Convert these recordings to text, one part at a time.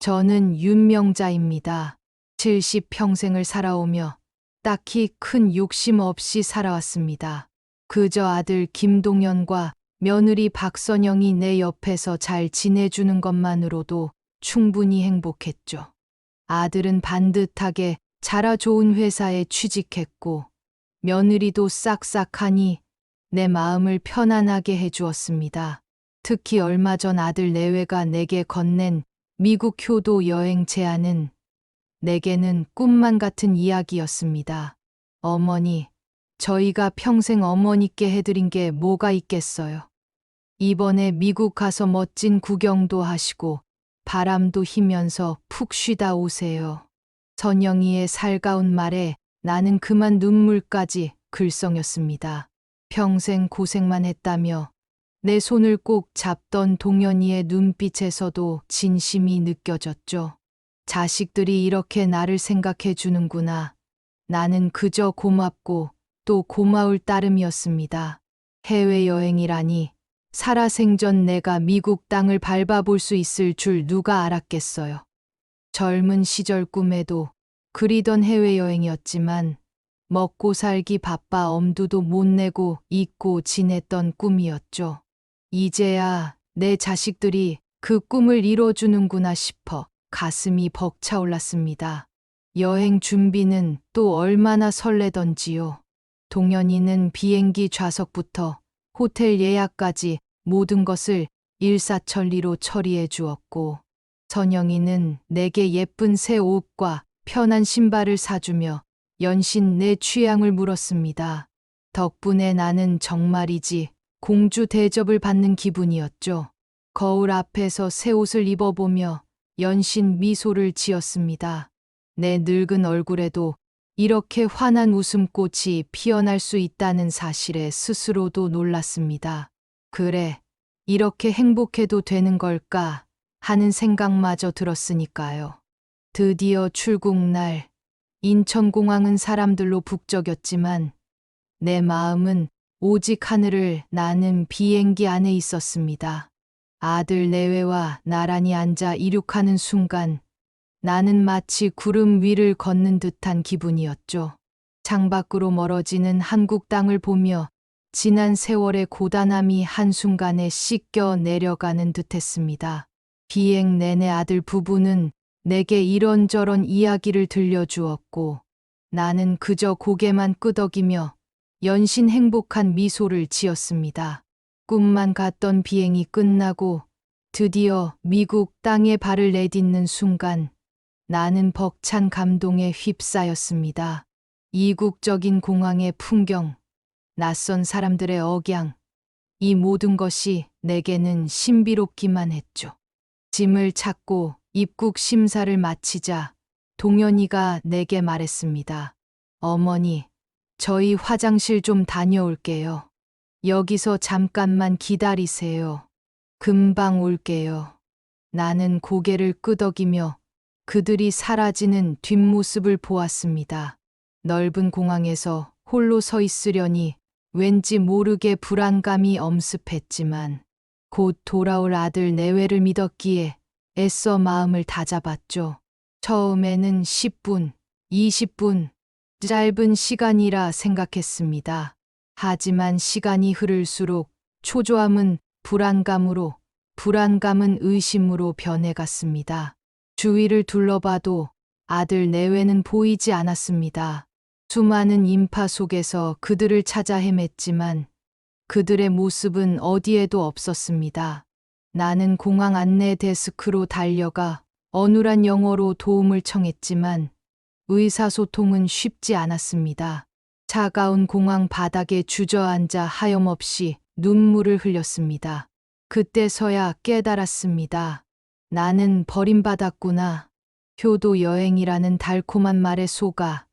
저는 윤명자입니다. 70평생을 살아오며 딱히 큰 욕심 없이 살아왔습니다. 그저 아들 김동연과 며느리 박선영이 내 옆에서 잘 지내주는 것만으로도 충분히 행복했죠. 아들은 반듯하게 자라 좋은 회사에 취직했고 며느리도 싹싹하니 내 마음을 편안하게 해주었습니다. 특히 얼마 전 아들 내외가 내게 건넨 미국 효도 여행 제안은 내게는 꿈만 같은 이야기였습니다. 어머니, 저희가 평생 어머니께 해드린 게 뭐가 있겠어요. 이번에 미국 가서 멋진 구경도 하시고 바람도 휘면서 푹 쉬다 오세요. 선영이의 살가운 말에 나는 그만 눈물까지 글썽였습니다. 평생 고생만 했다며 내 손을 꼭 잡던 동연이의 눈빛에서도 진심이 느껴졌죠. 자식들이 이렇게 나를 생각해 주는구나. 나는 그저 고맙고 또 고마울 따름이었습니다. 해외여행이라니 살아생전 내가 미국 땅을 밟아볼 수 있을 줄 누가 알았겠어요. 젊은 시절 꿈에도 그리던 해외여행이었지만 먹고 살기 바빠 엄두도 못 내고 잊고 지냈던 꿈이었죠. 이제야 내 자식들이 그 꿈을 이뤄주는구나 싶어 가슴이 벅차올랐습니다. 여행 준비는 또 얼마나 설레던지요. 동현이는 비행기 좌석부터 호텔 예약까지 모든 것을 일사천리로 처리해 주었고, 선영이는 내게 예쁜 새 옷과 편한 신발을 사주며 연신 내 취향을 물었습니다. 덕분에 나는 정말이지 공주 대접을 받는 기분이었죠. 거울 앞에서 새 옷을 입어보며 연신 미소를 지었습니다. 내 늙은 얼굴에도 이렇게 환한 웃음꽃이 피어날 수 있다는 사실에 스스로도 놀랐습니다. 그래, 이렇게 행복해도 되는 걸까 하는 생각마저 들었으니까요. 드디어 출국날, 인천공항은 사람들로 북적였지만 내 마음은 오직 하늘을 나는 비행기 안에 있었습니다. 아들 내외와 나란히 앉아 이륙하는 순간 나는 마치 구름 위를 걷는 듯한 기분이었죠. 창밖으로 멀어지는 한국 땅을 보며 지난 세월의 고단함이 한순간에 씻겨 내려가는 듯했습니다. 비행 내내 아들 부부는 내게 이런저런 이야기를 들려주었고 나는 그저 고개만 끄덕이며 연신 행복한 미소를 지었습니다. 꿈만 같던 비행이 끝나고 드디어 미국 땅에 발을 내딛는 순간 나는 벅찬 감동에 휩싸였습니다. 이국적인 공항의 풍경, 낯선 사람들의 억양, 이 모든 것이 내게는 신비롭기만 했죠. 짐을 찾고 입국 심사를 마치자 동현이가 내게 말했습니다. 어머니, 저희 화장실 좀 다녀올게요. 여기서 잠깐만 기다리세요. 금방 올게요. 나는 고개를 끄덕이며 그들이 사라지는 뒷모습을 보았습니다. 넓은 공항에서 홀로 서 있으려니 왠지 모르게 불안감이 엄습했지만 곧 돌아올 아들 내외를 믿었기에 애써 마음을 다잡았죠. 처음에는 10분, 20분, 짧은 시간이라 생각했습니다. 하지만 시간이 흐를수록 초조함은 불안감으로, 불안감은 의심으로 변해갔습니다. 주위를 둘러봐도 아들 내외는 보이지 않았습니다. 수많은 인파 속에서 그들을 찾아 헤맸지만 그들의 모습은 어디에도 없었습니다. 나는 공항 안내 데스크로 달려가 어눌한 영어로 도움을 청했지만 의사소통은 쉽지 않았습니다. 차가운 공항 바닥에 주저앉아 하염없이 눈물을 흘렸습니다. 그때서야 깨달았습니다. 나는 버림받았구나. 효도 여행이라는 달콤한 말에 속아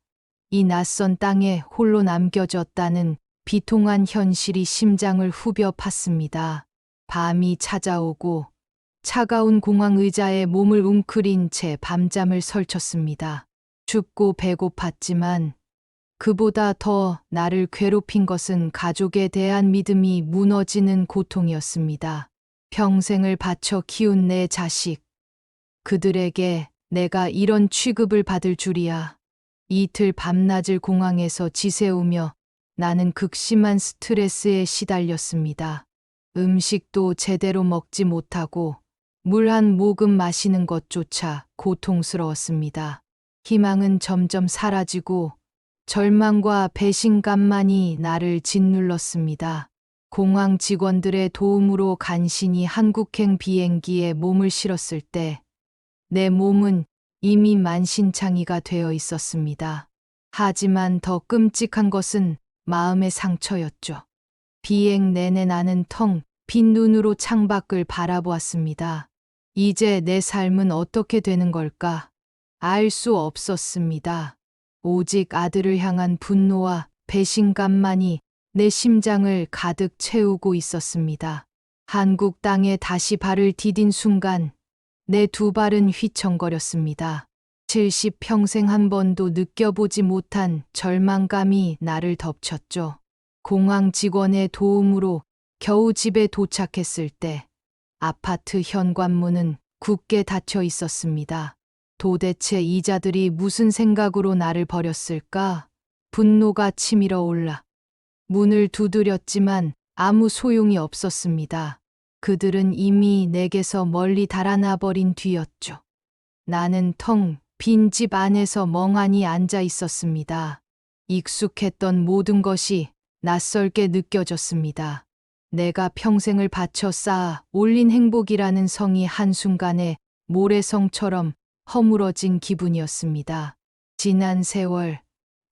이 낯선 땅에 홀로 남겨졌다는 비통한 현실이 심장을 후벼 팠습니다. 밤이 찾아오고 차가운 공항 의자에 몸을 웅크린 채 밤잠을 설쳤습니다. 춥고 배고팠지만 그보다 더 나를 괴롭힌 것은 가족에 대한 믿음이 무너지는 고통이었습니다. 평생을 바쳐 키운 내 자식, 그들에게 내가 이런 취급을 받을 줄이야. 이틀 밤낮을 공항에서 지새우며 나는 극심한 스트레스에 시달렸습니다. 음식도 제대로 먹지 못하고 물 한 모금 마시는 것조차 고통스러웠습니다. 희망은 점점 사라지고 절망과 배신감만이 나를 짓눌렀습니다. 공항 직원들의 도움으로 간신히 한국행 비행기에 몸을 실었을 때 내 몸은 이미 만신창이가 되어 있었습니다. 하지만 더 끔찍한 것은 마음의 상처였죠. 비행 내내 나는 텅 빈 눈으로 창밖을 바라보았습니다. 이제 내 삶은 어떻게 되는 걸까? 알 수 없었습니다. 오직 아들을 향한 분노와 배신감만이 내 심장을 가득 채우고 있었습니다. 한국 땅에 다시 발을 디딘 순간 내 두 발은 휘청거렸습니다. 70평생 한 번도 느껴보지 못한 절망감이 나를 덮쳤죠. 공항 직원의 도움으로 겨우 집에 도착했을 때 아파트 현관문은 굳게 닫혀 있었습니다. 도대체 이 자들이 무슨 생각으로 나를 버렸을까? 분노가 치밀어 올라 문을 두드렸지만 아무 소용이 없었습니다. 그들은 이미 내게서 멀리 달아나 버린 뒤였죠. 나는 텅 빈 집 안에서 멍하니 앉아 있었습니다. 익숙했던 모든 것이 낯설게 느껴졌습니다. 내가 평생을 바쳐 쌓아 올린 행복이라는 성이 한순간에 모래성처럼 허물어진 기분이었습니다. 지난 세월,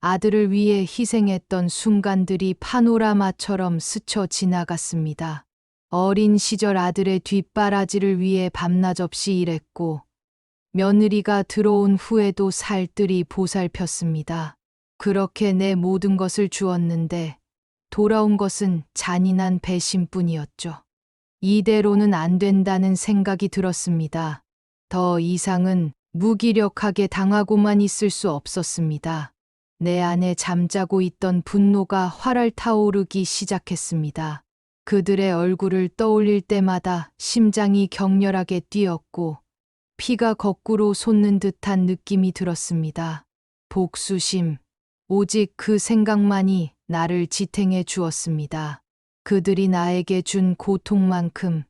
아들을 위해 희생했던 순간들이 파노라마처럼 스쳐 지나갔습니다. 어린 시절 아들의 뒷바라지를 위해 밤낮 없이 일했고, 며느리가 들어온 후에도 살뜰히 보살폈습니다. 그렇게 내 모든 것을 주었는데, 돌아온 것은 잔인한 배신뿐이었죠. 이대로는 안 된다는 생각이 들었습니다. 더 이상은 무기력하게 당하고만 있을 수 없었습니다. 내 안에 잠자고 있던 분노가 활활 타오르기 시작했습니다. 그들의 얼굴을 떠올릴 때마다 심장이 격렬하게 뛰었고 피가 거꾸로 솟는 듯한 느낌이 들었습니다. 복수심, 오직 그 생각만이 나를 지탱해 주었습니다. 그들이 나에게 준 고통만큼,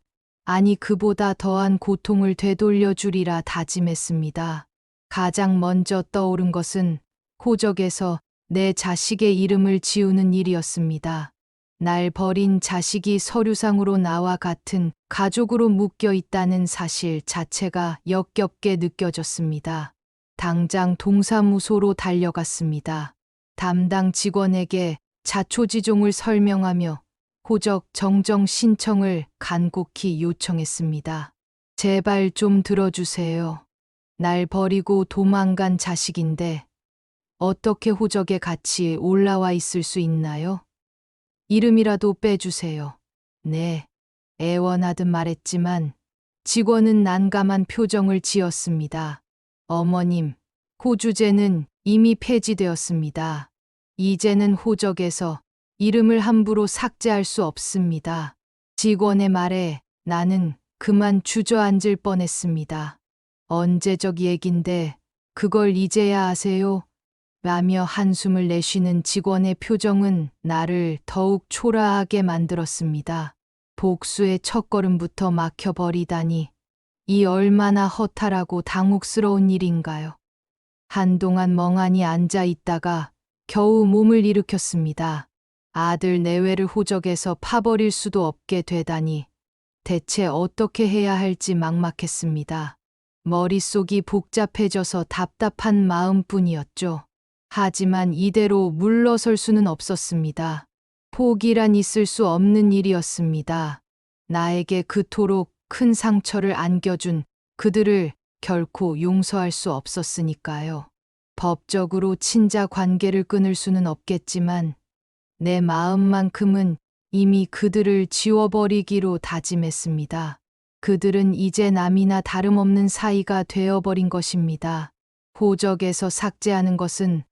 아니 그보다 더한 고통을 되돌려 주리라 다짐했습니다. 가장 먼저 떠오른 것은 호적에서 내 자식의 이름을 지우는 일이었습니다. 날 버린 자식이 서류상으로 나와 같은 가족으로 묶여 있다는 사실 자체가 역겹게 느껴졌습니다. 당장 동사무소로 달려갔습니다. 담당 직원에게 자초지종을 설명하며 호적 정정 신청을 간곡히 요청했습니다. 제발 좀 들어주세요. 날 버리고 도망간 자식인데 어떻게 호적에 같이 올라와 있을 수 있나요? 이름이라도 빼주세요. 네, 애원하듯 말했지만 직원은 난감한 표정을 지었습니다. 어머님, 호주제는 이미 폐지되었습니다. 이제는 호적에서 이름을 함부로 삭제할 수 없습니다. 직원의 말에 나는 그만 주저앉을 뻔했습니다. 언제적 얘긴데 그걸 이제야 아세요? 라며 한숨을 내쉬는 직원의 표정은 나를 더욱 초라하게 만들었습니다. 복수의 첫걸음부터 막혀버리다니 이 얼마나 허탈하고 당혹스러운 일인가요? 한동안 멍하니 앉아 있다가 겨우 몸을 일으켰습니다. 아들 내외를 호적에서 파버릴 수도 없게 되다니 대체 어떻게 해야 할지 막막했습니다. 머릿속이 복잡해져서 답답한 마음뿐이었죠. 하지만 이대로 물러설 수는 없었습니다. 포기란 있을 수 없는 일이었습니다. 나에게 그토록 큰 상처를 안겨준 그들을 결코 용서할 수 없었으니까요. 법적으로 친자 관계를 끊을 수는 없겠지만 내 마음만큼은 이미 그들을 지워버리기로 다짐했습니다. 그들은 이제 남이나 다름없는 사이가 되어버린 것입니다. 호적에서 삭제하는 것은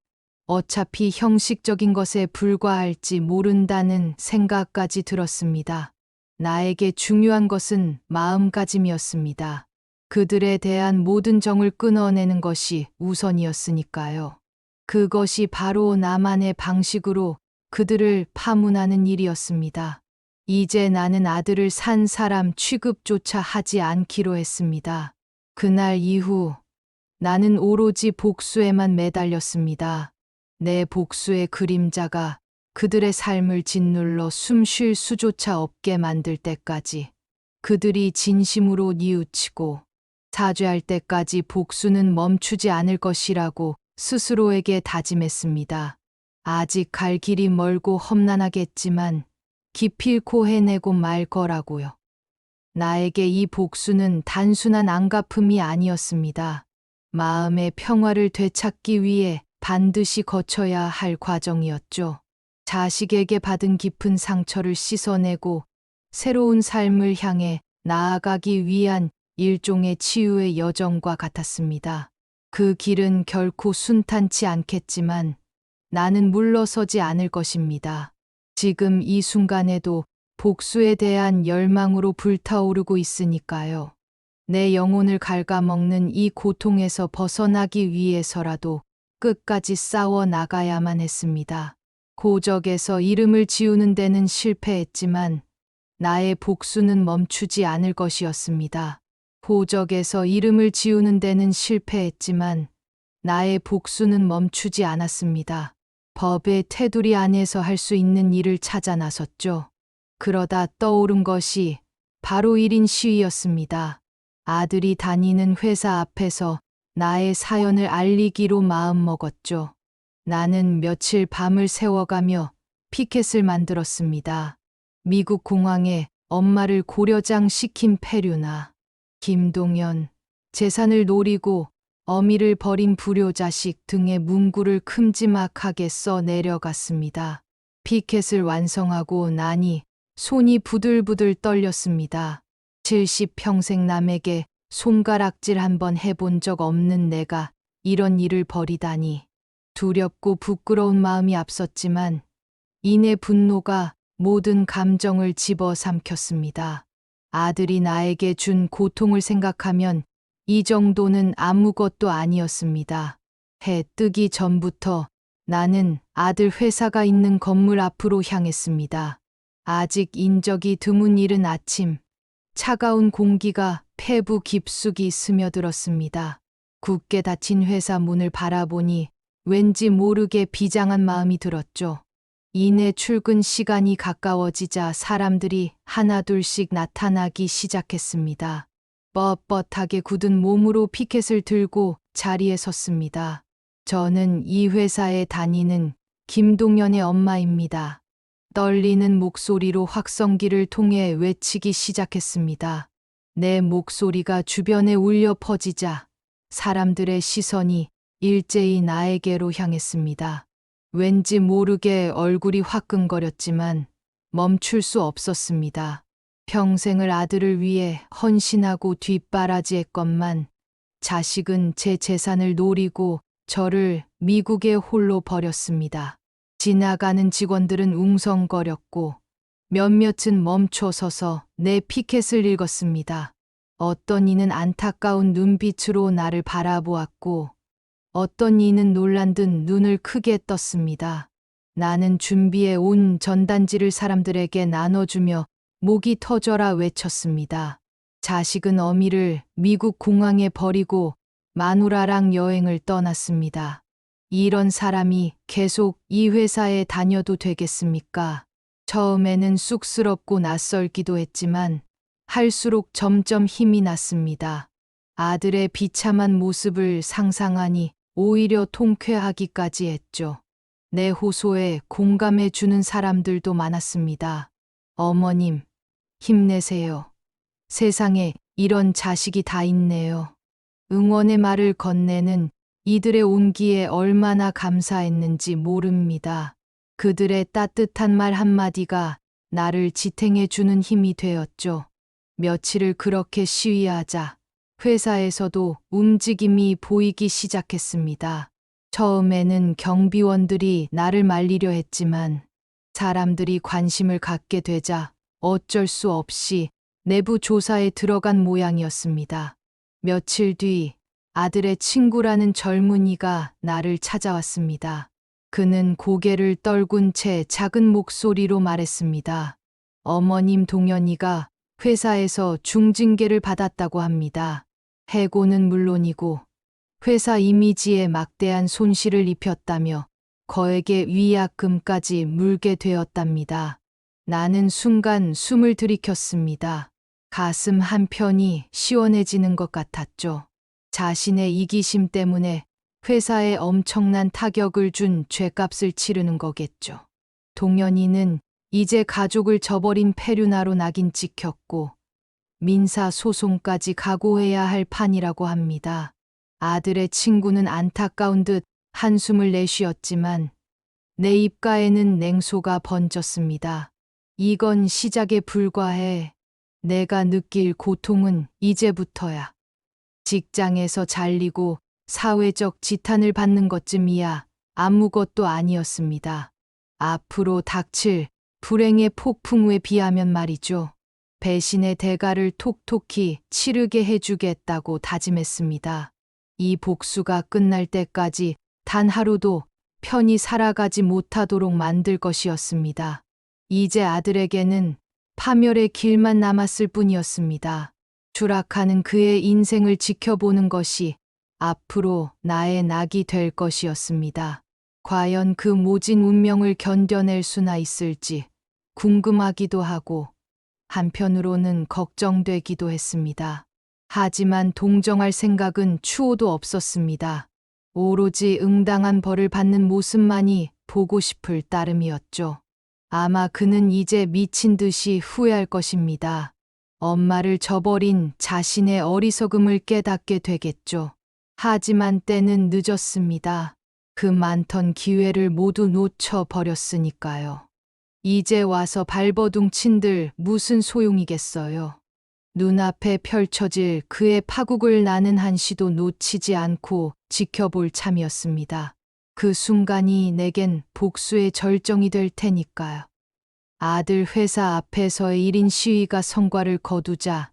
어차피 형식적인 것에 불과할지 모른다는 생각까지 들었습니다. 나에게 중요한 것은 마음가짐이었습니다. 그들에 대한 모든 정을 끊어내는 것이 우선이었으니까요. 그것이 바로 나만의 방식으로 그들을 파문하는 일이었습니다. 이제 나는 아들을 산 사람 취급조차 하지 않기로 했습니다. 그날 이후 나는 오로지 복수에만 매달렸습니다. 내 복수의 그림자가 그들의 삶을 짓눌러 숨 쉴 수조차 없게 만들 때까지, 그들이 진심으로 뉘우치고 사죄할 때까지 복수는 멈추지 않을 것이라고 스스로에게 다짐했습니다. 아직 갈 길이 멀고 험난하겠지만 기필코 해내고 말 거라고요. 나에게 이 복수는 단순한 안갚음이 아니었습니다. 마음의 평화를 되찾기 위해 반드시 거쳐야 할 과정이었죠. 자식에게 받은 깊은 상처를 씻어내고 새로운 삶을 향해 나아가기 위한 일종의 치유의 여정과 같았습니다. 그 길은 결코 순탄치 않겠지만 나는 물러서지 않을 것입니다. 지금 이 순간에도 복수에 대한 열망으로 불타오르고 있으니까요. 내 영혼을 갉아먹는 이 고통에서 벗어나기 위해서라도 끝까지 싸워 나가야만 했습니다. 고적에서 이름을 지우는 데는 실패했지만 나의 복수는 멈추지 않을 것이었습니다. 고적에서 이름을 지우는 데는 실패했지만 나의 복수는 멈추지 않았습니다. 법의 테두리 안에서 할 수 있는 일을 찾아 나섰죠. 그러다 떠오른 것이 바로 1인 시위였습니다. 아들이 다니는 회사 앞에서 나의 사연을 알리기로 마음먹었죠. 나는 며칠 밤을 새워가며 피켓을 만들었습니다. 미국 공항에 엄마를 고려장 시킨 페류나 김동연, 재산을 노리고 어미를 버린 불효자식 등의 문구를 큼지막하게 써 내려갔습니다. 피켓을 완성하고 나니 손이 부들부들 떨렸습니다. 70평생 남에게 손가락질 한번 해본 적 없는 내가 이런 일을 벌이다니. 두렵고 부끄러운 마음이 앞섰지만 이내 분노가 모든 감정을 집어삼켰습니다. 아들이 나에게 준 고통을 생각하면 이 정도는 아무것도 아니었습니다. 해 뜨기 전부터 나는 아들 회사가 있는 건물 앞으로 향했습니다. 아직 인적이 드문 이른 아침, 차가운 공기가 폐부 깊숙이 스며들었습니다. 굳게 닫힌 회사 문을 바라보니 왠지 모르게 비장한 마음이 들었죠. 이내 출근 시간이 가까워지자 사람들이 하나둘씩 나타나기 시작했습니다. 뻣뻣하게 굳은 몸으로 피켓을 들고 자리에 섰습니다. 저는 이 회사에 다니는 김동연의 엄마입니다. 떨리는 목소리로 확성기를 통해 외치기 시작했습니다. 내 목소리가 주변에 울려 퍼지자 사람들의 시선이 일제히 나에게로 향했습니다. 왠지 모르게 얼굴이 화끈거렸지만 멈출 수 없었습니다. 평생을 아들을 위해 헌신하고 뒷바라지했건만 자식은 제 재산을 노리고 저를 미국에 홀로 버렸습니다. 지나가는 직원들은 웅성거렸고 몇몇은 멈춰서서 내 피켓을 읽었습니다. 어떤 이는 안타까운 눈빛으로 나를 바라보았고 어떤 이는 놀란 듯 눈을 크게 떴습니다. 나는 준비해 온 전단지를 사람들에게 나눠주며 목이 터져라 외쳤습니다. 자식은 어미를 미국 공항에 버리고 마누라랑 여행을 떠났습니다. 이런 사람이 계속 이 회사에 다녀도 되겠습니까? 처음에는 쑥스럽고 낯설기도 했지만 할수록 점점 힘이 났습니다. 아들의 비참한 모습을 상상하니 오히려 통쾌하기까지 했죠. 내 호소에 공감해 주는 사람들도 많았습니다. 어머님, 힘내세요. 세상에 이런 자식이 다 있네요. 응원의 말을 건네는 이들의 온기에 얼마나 감사했는지 모릅니다. 그들의 따뜻한 말 한마디가 나를 지탱해 주는 힘이 되었죠. 며칠을 그렇게 시위하자 회사에서도 움직임이 보이기 시작했습니다. 처음에는 경비원들이 나를 말리려 했지만 사람들이 관심을 갖게 되자 어쩔 수 없이 내부 조사에 들어간 모양이었습니다. 며칠 뒤 아들의 친구라는 젊은이가 나를 찾아왔습니다. 그는 고개를 떨군 채 작은 목소리로 말했습니다. 어머님 동현이가 회사에서 중징계를 받았다고 합니다. 해고는 물론이고 회사 이미지에 막대한 손실을 입혔다며 거액의 위약금까지 물게 되었답니다. 나는 순간 숨을 들이켰습니다. 가슴 한편이 시원해지는 것 같았죠. 자신의 이기심 때문에 회사에 엄청난 타격을 준 죗값을 치르는 거겠죠. 동현이는 이제 가족을 저버린 페류나로 낙인 찍혔고 민사 소송까지 각오해야 할 판이라고 합니다. 아들의 친구는 안타까운 듯 한숨을 내쉬었지만 내 입가에는 냉소가 번졌습니다. 이건 시작에 불과해. 내가 느낄 고통은 이제부터야. 직장에서 잘리고 사회적 지탄을 받는 것쯤이야 아무것도 아니었습니다. 앞으로 닥칠 불행의 폭풍우에 비하면 말이죠. 배신의 대가를 톡톡히 치르게 해주겠다고 다짐했습니다. 이 복수가 끝날 때까지 단 하루도 편히 살아가지 못하도록 만들 것이었습니다. 이제 아들에게는 파멸의 길만 남았을 뿐이었습니다. 추락하는 그의 인생을 지켜보는 것이 앞으로 나의 낙이 될 것이었습니다. 과연 그 모진 운명을 견뎌낼 수나 있을지 궁금하기도 하고 한편으로는 걱정되기도 했습니다. 하지만 동정할 생각은 추호도 없었습니다. 오로지 응당한 벌을 받는 모습만이 보고 싶을 따름이었죠. 아마 그는 이제 미친 듯이 후회할 것입니다. 엄마를 저버린 자신의 어리석음을 깨닫게 되겠죠. 하지만 때는 늦었습니다. 그 많던 기회를 모두 놓쳐버렸으니까요. 이제 와서 발버둥친들 무슨 소용이겠어요. 눈앞에 펼쳐질 그의 파국을 나는 한시도 놓치지 않고 지켜볼 참이었습니다. 그 순간이 내겐 복수의 절정이 될 테니까요. 아들 회사 앞에서의 1인 시위가 성과를 거두자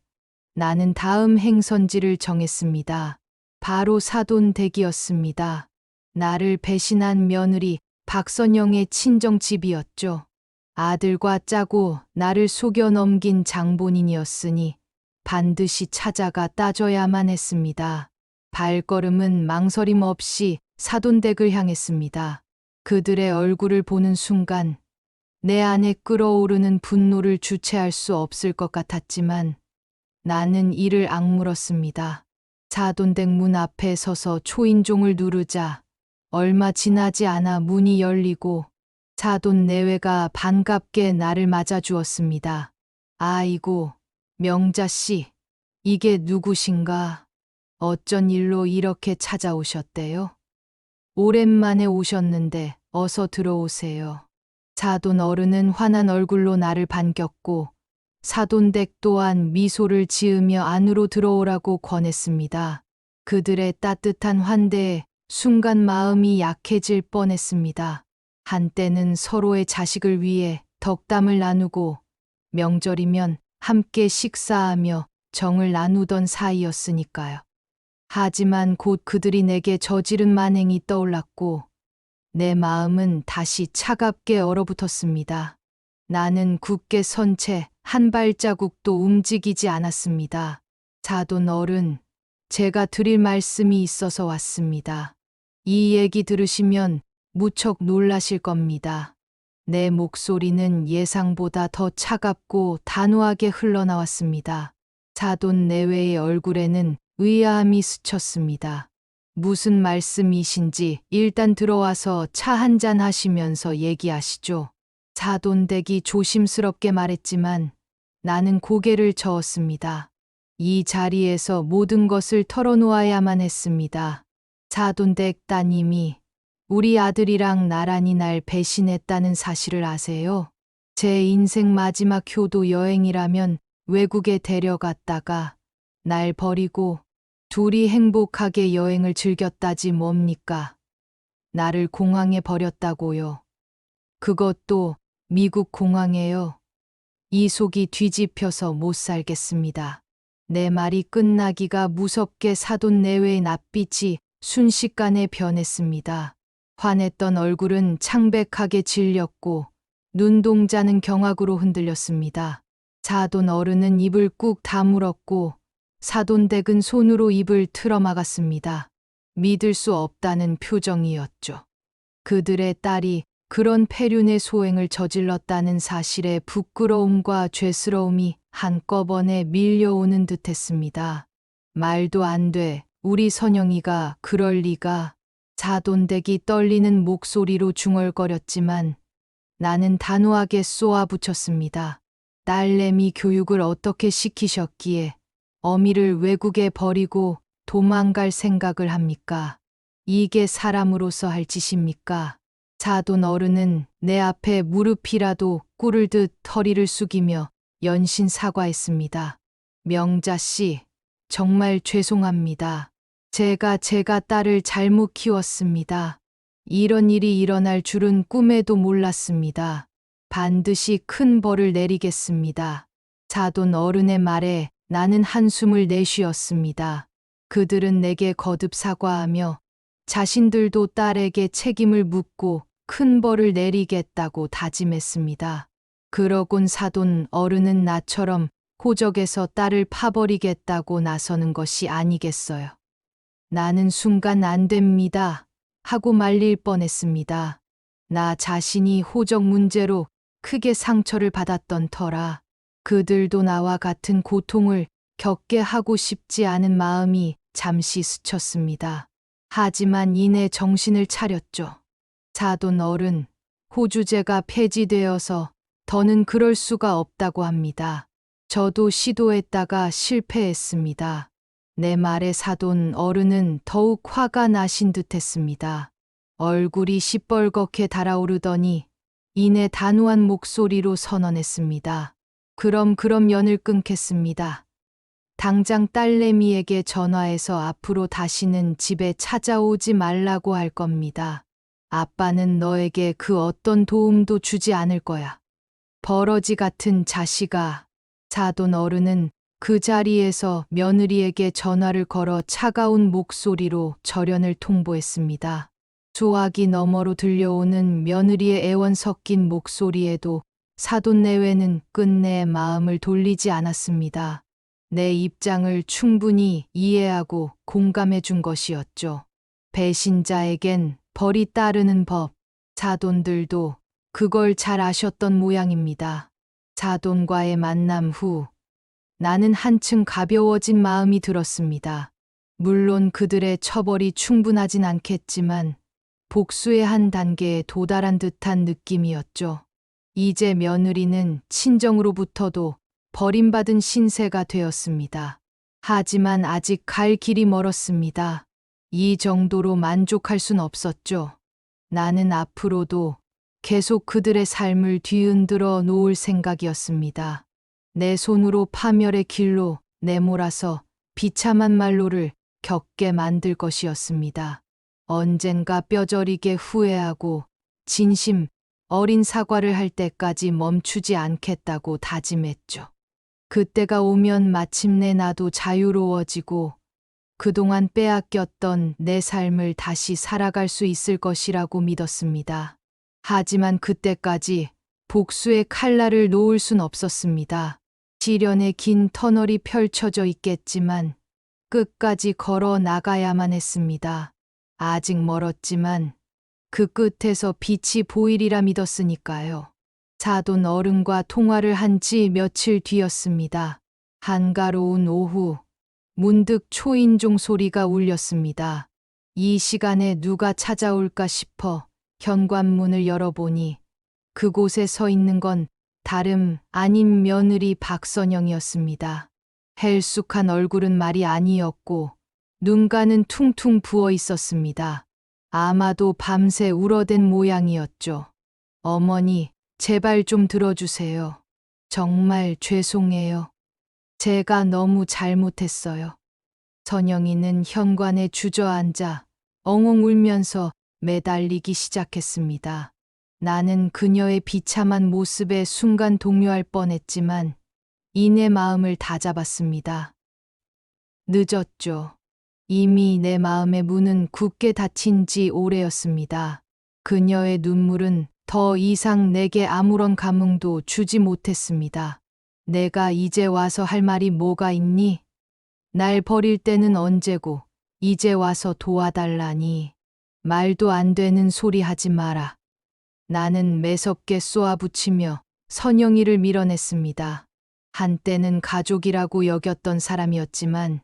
나는 다음 행선지를 정했습니다. 바로 사돈댁이었습니다. 나를 배신한 며느리 박선영의 친정집이었죠. 아들과 짜고 나를 속여 넘긴 장본인이었으니 반드시 찾아가 따져야만 했습니다. 발걸음은 망설임 없이 사돈댁을 향했습니다. 그들의 얼굴을 보는 순간 내 안에 끓어오르는 분노를 주체할 수 없을 것 같았지만 나는 이를 악물었습니다. 사돈댁 문 앞에 서서 초인종을 누르자 얼마 지나지 않아 문이 열리고 사돈 내외가 반갑게 나를 맞아주었습니다. 아이고, 명자씨, 이게 누구신가? 어쩐 일로 이렇게 찾아오셨대요? 오랜만에 오셨는데 어서 들어오세요. 사돈 어른은 환한 얼굴로 나를 반겼고 사돈댁 또한 미소를 지으며 안으로 들어오라고 권했습니다. 그들의 따뜻한 환대에 순간 마음이 약해질 뻔했습니다. 한때는 서로의 자식을 위해 덕담을 나누고 명절이면 함께 식사하며 정을 나누던 사이였으니까요. 하지만 곧 그들이 내게 저지른 만행이 떠올랐고 내 마음은 다시 차갑게 얼어붙었습니다. 나는 굳게 선 채 한 발자국도 움직이지 않았습니다. 사돈 어른, 제가 드릴 말씀이 있어서 왔습니다. 이 얘기 들으시면 무척 놀라실 겁니다. 내 목소리는 예상보다 더 차갑고 단호하게 흘러나왔습니다. 사돈 내외의 얼굴에는 의아함이 스쳤습니다. 무슨 말씀이신지 일단 들어와서 차 한잔 하시면서 얘기하시죠. 사돈댁이 조심스럽게 말했지만 나는 고개를 저었습니다. 이 자리에서 모든 것을 털어놓아야만 했습니다. 사돈댁 따님이 우리 아들이랑 나란히 날 배신했다는 사실을 아세요? 제 인생 마지막 효도 여행이라면 외국에 데려갔다가 날 버리고 둘이 행복하게 여행을 즐겼다지 뭡니까? 나를 공항에 버렸다고요. 그것도 미국 공항에요. 이 속이 뒤집혀서 못 살겠습니다. 내 말이 끝나기가 무섭게 사돈 내외의 낯빛이 순식간에 변했습니다. 환했던 얼굴은 창백하게 질렸고 눈동자는 경악으로 흔들렸습니다. 사돈 어른은 입을 꾹 다물었고 사돈댁은 손으로 입을 틀어막았습니다. 믿을 수 없다는 표정이었죠. 그들의 딸이 그런 폐륜의 소행을 저질렀다는 사실에 부끄러움과 죄스러움이 한꺼번에 밀려오는 듯했습니다. 말도 안 돼. 우리 선영이가 그럴 리가. 사돈댁이 떨리는 목소리로 중얼거렸지만 나는 단호하게 쏘아붙였습니다. 딸내미 교육을 어떻게 시키셨기에 어미를 외국에 버리고 도망갈 생각을 합니까? 이게 사람으로서 할 짓입니까? 사돈 어른은 내 앞에 무릎이라도 꿇을 듯 허리를 숙이며 연신 사과했습니다. 명자 씨, 정말 죄송합니다. 제가 딸을 잘못 키웠습니다. 이런 일이 일어날 줄은 꿈에도 몰랐습니다. 반드시 큰 벌을 내리겠습니다. 사돈 어른의 말에 나는 한숨을 내쉬었습니다. 그들은 내게 거듭 사과하며 자신들도 딸에게 책임을 묻고 큰 벌을 내리겠다고 다짐했습니다. 그러곤 사돈 어른은 나처럼 호적에서 딸을 파버리겠다고 나서는 것이 아니겠어요. 나는 순간 안 됩니다. 하고 말릴 뻔했습니다. 나 자신이 호적 문제로 크게 상처를 받았던 터라 그들도 나와 같은 고통을 겪게 하고 싶지 않은 마음이 잠시 스쳤습니다. 하지만 이내 정신을 차렸죠. 사돈 어른, 호주제가 폐지되어서 더는 그럴 수가 없다고 합니다. 저도 시도했다가 실패했습니다. 내 말에 사돈 어른은 더욱 화가 나신 듯했습니다. 얼굴이 시뻘겋게 달아오르더니 이내 단호한 목소리로 선언했습니다. 그럼 연을 끊겠습니다. 당장 딸내미에게 전화해서 앞으로 다시는 집에 찾아오지 말라고 할 겁니다. 아빠는 너에게 그 어떤 도움도 주지 않을 거야. 버러지 같은 자식아. 사돈 어른은 그 자리에서 며느리에게 전화를 걸어 차가운 목소리로 절연을 통보했습니다. 소화기 너머로 들려오는 며느리의 애원 섞인 목소리에도 사돈 내외는 끝내 마음을 돌리지 않았습니다. 내 입장을 충분히 이해하고 공감해 준 것이었죠. 배신자에겐 벌이 따르는 법, 사돈들도 그걸 잘 아셨던 모양입니다. 사돈과의 만남 후 나는 한층 가벼워진 마음이 들었습니다. 물론 그들의 처벌이 충분하진 않겠지만 복수의 한 단계에 도달한 듯한 느낌이었죠. 이제 며느리는 친정으로부터도 버림받은 신세가 되었습니다. 하지만 아직 갈 길이 멀었습니다. 이 정도로 만족할 순 없었죠. 나는 앞으로도 계속 그들의 삶을 뒤흔들어 놓을 생각이었습니다. 내 손으로 파멸의 길로 내몰아서 비참한 말로를 겪게 만들 것이었습니다. 언젠가 뼈저리게 후회하고 진심 어린 사과를 할 때까지 멈추지 않겠다고 다짐했죠. 그때가 오면 마침내 나도 자유로워지고 그동안 빼앗겼던 내 삶을 다시 살아갈 수 있을 것이라고 믿었습니다. 하지만 그때까지 복수의 칼날을 놓을 순 없었습니다. 시련의 긴 터널이 펼쳐져 있겠지만 끝까지 걸어 나가야만 했습니다. 아직 멀었지만 그 끝에서 빛이 보이리라 믿었으니까요. 사돈 어른과 통화를 한 지 며칠 뒤였습니다. 한가로운 오후, 문득 초인종 소리가 울렸습니다. 이 시간에 누가 찾아올까 싶어 현관문을 열어보니 그곳에 서 있는 건 다름 아닌 며느리 박선영이었습니다. 헬쑥한 얼굴은 말이 아니었고 눈가는 퉁퉁 부어 있었습니다. 아마도 밤새 울어댄 모양이었죠. 어머니, 제발 좀 들어주세요. 정말 죄송해요. 제가 너무 잘못했어요. 선영이는 현관에 주저앉아 엉엉 울면서 매달리기 시작했습니다. 나는 그녀의 비참한 모습에 순간 동요할 뻔했지만 이내 마음을 다잡았습니다. 늦었죠. 이미 내 마음의 문은 굳게 닫힌 지 오래였습니다. 그녀의 눈물은 더 이상 내게 아무런 감흥도 주지 못했습니다. 내가 이제 와서 할 말이 뭐가 있니? 날 버릴 때는 언제고, 이제 와서 도와달라니. 말도 안 되는 소리 하지 마라. 나는 매섭게 쏘아붙이며 선영이를 밀어냈습니다. 한때는 가족이라고 여겼던 사람이었지만,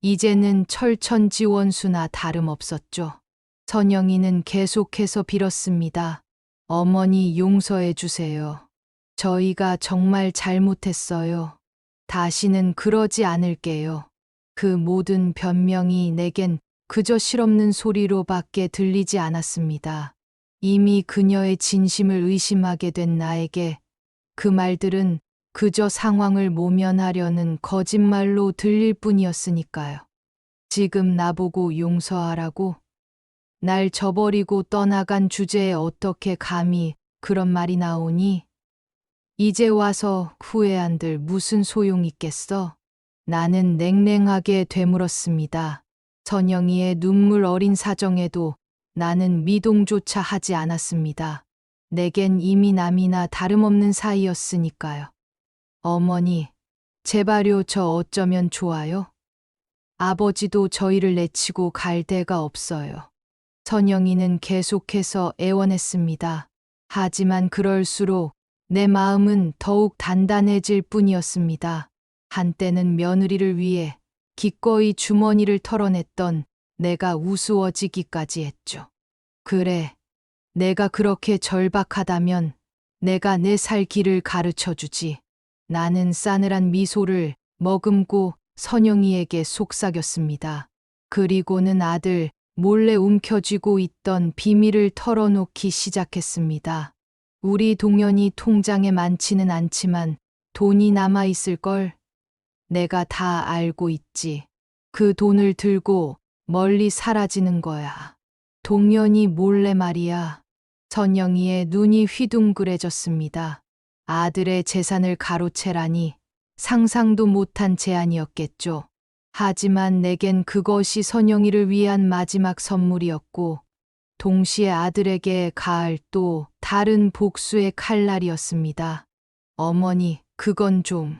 이제는 철천지원수나 다름없었죠. 선영이는 계속해서 빌었습니다. 어머니 용서해 주세요. 저희가 정말 잘못했어요. 다시는 그러지 않을게요. 그 모든 변명이 내겐 그저 실없는 소리로밖에 들리지 않았습니다. 이미 그녀의 진심을 의심하게 된 나에게 그 말들은 그저 상황을 모면하려는 거짓말로 들릴 뿐이었으니까요. 지금 나보고 용서하라고? 날 저버리고 떠나간 주제에 어떻게 감히 그런 말이 나오니? 이제 와서 후회한들 무슨 소용 있겠어? 나는 냉랭하게 되물었습니다. 선영이의 눈물 어린 사정에도 나는 미동조차 하지 않았습니다. 내겐 이미 남이나 다름없는 사이였으니까요. 어머니, 제발요, 저 어쩌면 좋아요? 아버지도 저희를 내치고 갈 데가 없어요. 선영이는 계속해서 애원했습니다. 하지만 그럴수록 내 마음은 더욱 단단해질 뿐이었습니다. 한때는 며느리를 위해 기꺼이 주머니를 털어냈던 내가 우스워지기까지 했죠. 그래, 내가 그렇게 절박하다면 내가 내 살 길을 가르쳐 주지. 나는 싸늘한 미소를 머금고 선영이에게 속삭였습니다. 그리고는 아들 몰래 움켜쥐고 있던 비밀을 털어놓기 시작했습니다. 우리 동현이 통장에 많지는 않지만 돈이 남아있을걸? 내가 다 알고 있지. 그 돈을 들고 멀리 사라지는 거야. 동현이 몰래 말이야. 선영이의 눈이 휘둥그레졌습니다. 아들의 재산을 가로채라니 상상도 못한 제안이었겠죠. 하지만 내겐 그것이 선영이를 위한 마지막 선물이었고 동시에 아들에게 가할 또 다른 복수의 칼날이었습니다. 어머니, 그건 좀...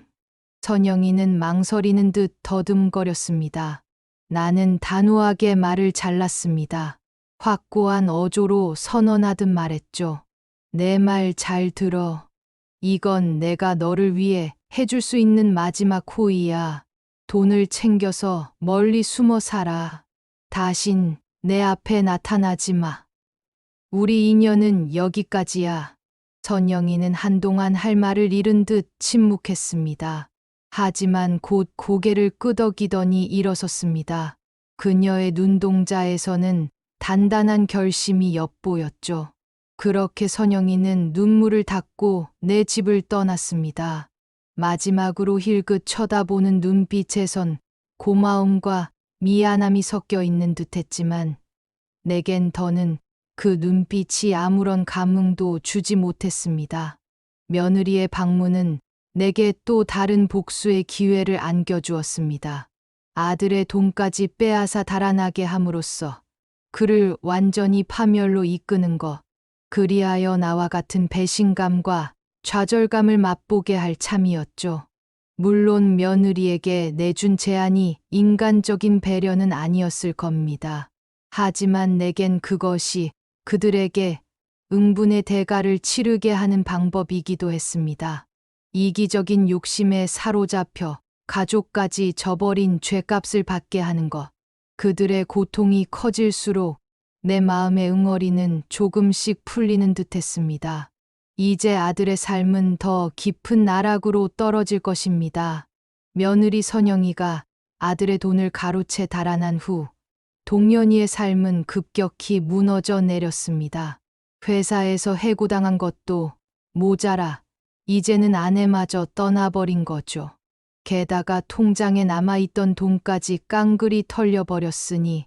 선영이는 망설이는 듯 더듬거렸습니다. 나는 단호하게 말을 잘랐습니다. 확고한 어조로 선언하듯 말했죠. 내 말 잘 들어. 이건 내가 너를 위해 해줄 수 있는 마지막 호의야. 돈을 챙겨서 멀리 숨어 살아. 다신 내 앞에 나타나지 마. 우리 인연은 여기까지야. 선영이는 한동안 할 말을 잃은 듯 침묵했습니다. 하지만 곧 고개를 끄덕이더니 일어섰습니다. 그녀의 눈동자에서는 단단한 결심이 엿보였죠. 그렇게 선영이는 눈물을 닦고 내 집을 떠났습니다. 마지막으로 힐끗 쳐다보는 눈빛에선 고마움과 미안함이 섞여 있는 듯했지만 내겐 더는 그 눈빛이 아무런 감흥도 주지 못했습니다. 며느리의 방문은 내게 또 다른 복수의 기회를 안겨주었습니다. 아들의 돈까지 빼앗아 달아나게 함으로써 그를 완전히 파멸로 이끄는 것, 그리하여 나와 같은 배신감과 좌절감을 맛보게 할 참이었죠. 물론 며느리에게 내준 제안이 인간적인 배려는 아니었을 겁니다. 하지만 내겐 그것이 그들에게 응분의 대가를 치르게 하는 방법이기도 했습니다. 이기적인 욕심에 사로잡혀 가족까지 저버린 죗값을 받게 하는 것. 그들의 고통이 커질수록 내 마음의 응어리는 조금씩 풀리는 듯했습니다. 이제 아들의 삶은 더 깊은 나락으로 떨어질 것입니다. 며느리 선영이가 아들의 돈을 가로채 달아난 후 동현이의 삶은 급격히 무너져 내렸습니다. 회사에서 해고당한 것도 모자라 이제는 아내마저 떠나버린 거죠. 게다가 통장에 남아있던 돈까지 깡그리 털려버렸으니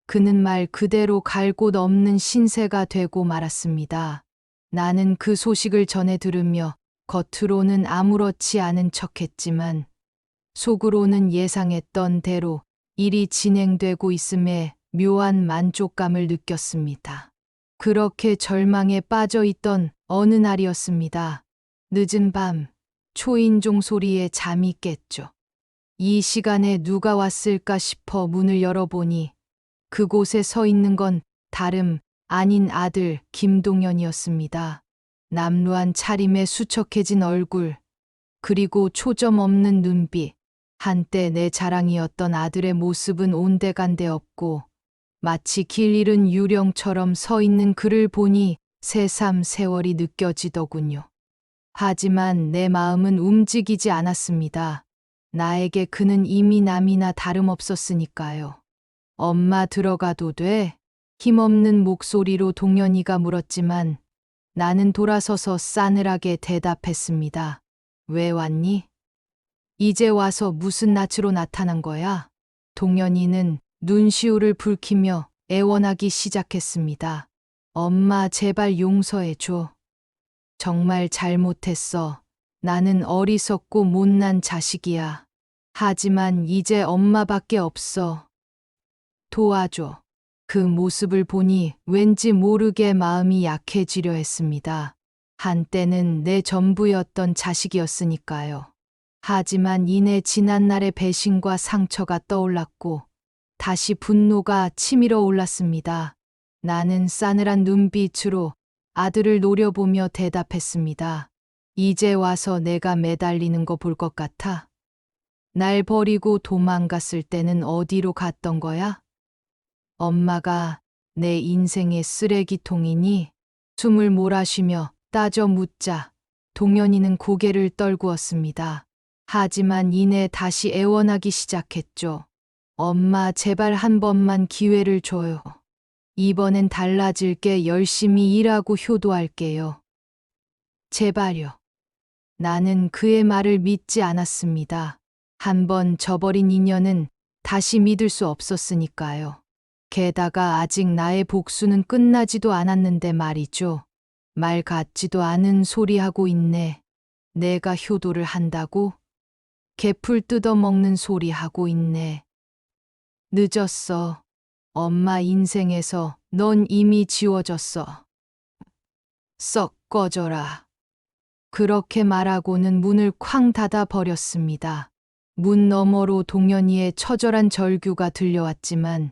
그는 말 그대로 갈 곳 없는 신세가 되고 말았습니다. 나는 그 소식을 전해 들으며 겉으로는 아무렇지 않은 척했지만 속으로는 예상했던 대로 일이 진행되고 있음에 묘한 만족감을 느꼈습니다. 그렇게 절망에 빠져 있던 어느 날이었습니다. 늦은 밤, 초인종 소리에 잠이 깼죠. 이 시간에 누가 왔을까 싶어 문을 열어보니 그곳에 서 있는 건 다름 아닌 아들 김동연이었습니다. 남루한 차림에 수척해진 얼굴, 그리고 초점 없는 눈빛. 한때 내 자랑이었던 아들의 모습은 온데간데 없고 마치 길 잃은 유령처럼 서 있는 그를 보니 새삼 세월이 느껴지더군요. 하지만 내 마음은 움직이지 않았습니다. 나에게 그는 이미 남이나 다름없었으니까요. 엄마 들어가도 돼? 힘없는 목소리로 동연이가 물었지만 나는 돌아서서 싸늘하게 대답했습니다. 왜 왔니? 이제 와서 무슨 낯으로 나타난 거야? 동연이는 눈시울을 붉히며 애원하기 시작했습니다. 엄마 제발 용서해줘. 정말 잘못했어. 나는 어리석고 못난 자식이야. 하지만 이제 엄마밖에 없어. 도와줘. 그 모습을 보니 왠지 모르게 마음이 약해지려 했습니다. 한때는 내 전부였던 자식이었으니까요. 하지만 이내 지난날의 배신과 상처가 떠올랐고 다시 분노가 치밀어 올랐습니다. 나는 싸늘한 눈빛으로 아들을 노려보며 대답했습니다. 이제 와서 내가 매달리는 거 볼 것 같아? 날 버리고 도망갔을 때는 어디로 갔던 거야? 엄마가 내 인생의 쓰레기통이니? 숨을 몰아쉬며 따져 묻자 동연이는 고개를 떨구었습니다. 하지만 이내 다시 애원하기 시작했죠. 엄마 제발 한 번만 기회를 줘요. 이번엔 달라질게 열심히 일하고 효도할게요. 제발요. 나는 그의 말을 믿지 않았습니다. 한번 저버린 인연은 다시 믿을 수 없었으니까요. 게다가 아직 나의 복수는 끝나지도 않았는데 말이죠. 말 같지도 않은 소리 하고 있네. 내가 효도를 한다고? 개풀 뜯어먹는 소리 하고 있네. 늦었어. 엄마 인생에서 넌 이미 지워졌어. 썩 꺼져라. 그렇게 말하고는 문을 쾅 닫아 버렸습니다. 문 너머로 동연이의 처절한 절규가 들려왔지만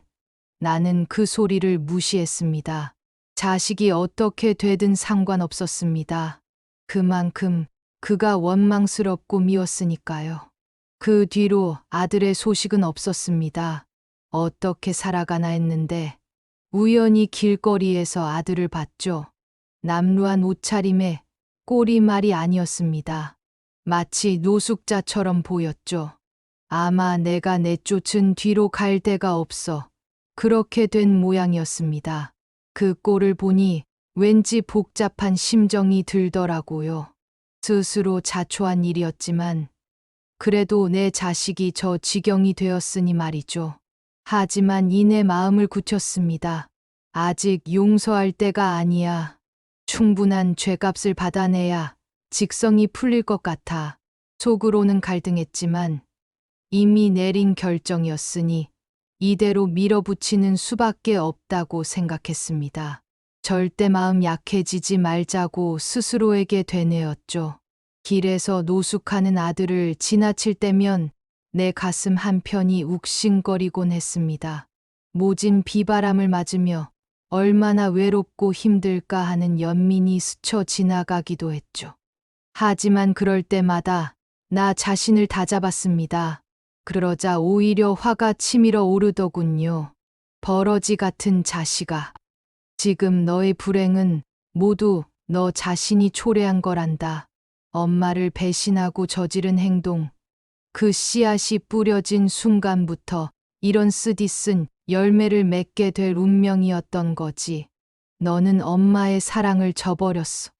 나는 그 소리를 무시했습니다. 자식이 어떻게 되든 상관없었습니다. 그만큼 그가 원망스럽고 미웠으니까요. 그 뒤로 아들의 소식은 없었습니다. 어떻게 살아가나 했는데 우연히 길거리에서 아들을 봤죠. 남루한 옷차림에 꼬리말이 아니었습니다. 마치 노숙자처럼 보였죠. 아마 내가 내쫓은 뒤로 갈 데가 없어 그렇게 된 모양이었습니다. 그 꼴을 보니 왠지 복잡한 심정이 들더라고요. 스스로 자초한 일이었지만 그래도 내 자식이 저 지경이 되었으니 말이죠. 하지만 이내 마음을 굳혔습니다. 아직 용서할 때가 아니야. 충분한 죄값을 받아내야 직성이 풀릴 것 같아. 속으로는 갈등했지만 이미 내린 결정이었으니 이대로 밀어붙이는 수밖에 없다고 생각했습니다. 절대 마음 약해지지 말자고 스스로에게 되뇌었죠. 길에서 노숙하는 아들을 지나칠 때면 내 가슴 한편이 욱신거리곤 했습니다. 모진 비바람을 맞으며 얼마나 외롭고 힘들까 하는 연민이 스쳐 지나가기도 했죠. 하지만 그럴 때마다 나 자신을 다잡았습니다. 그러자 오히려 화가 치밀어 오르더군요. 버러지 같은 자식아. 지금 너의 불행은 모두 너 자신이 초래한 거란다. 엄마를 배신하고 저지른 행동. 그 씨앗이 뿌려진 순간부터 이런 쓰디쓴 열매를 맺게 될 운명이었던 거지. 너는 엄마의 사랑을 저버렸어.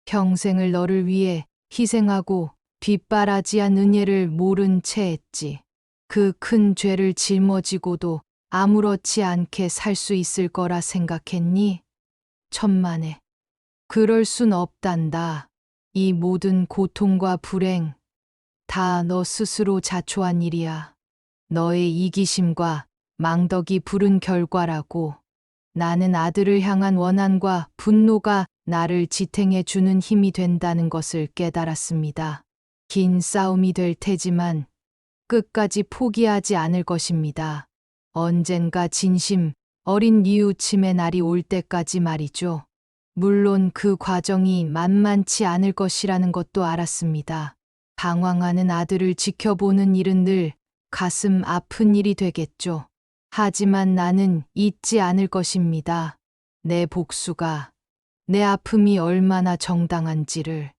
평생을 너를 위해 희생하고 뒷바라지한 은혜를 모른 채 했지. 그 큰 죄를 짊어지고도 아무렇지 않게 살 수 있을 거라 생각했니? 천만에. 그럴 순 없단다. 이 모든 고통과 불행 다 너 스스로 자초한 일이야. 너의 이기심과 망덕이 부른 결과라고. 나는 아들을 향한 원한과 분노가 나를 지탱해 주는 힘이 된다는 것을 깨달았습니다. 긴 싸움이 될 테지만 끝까지 포기하지 않을 것입니다. 언젠가 진심 어린 뉘우침의 날이 올 때까지 말이죠. 물론 그 과정이 만만치 않을 것이라는 것도 알았습니다. 방황하는 아들을 지켜보는 일은 늘 가슴 아픈 일이 되겠죠. 하지만 나는 잊지 않을 것입니다. 내 복수가, 내 아픔이 얼마나 정당한지를,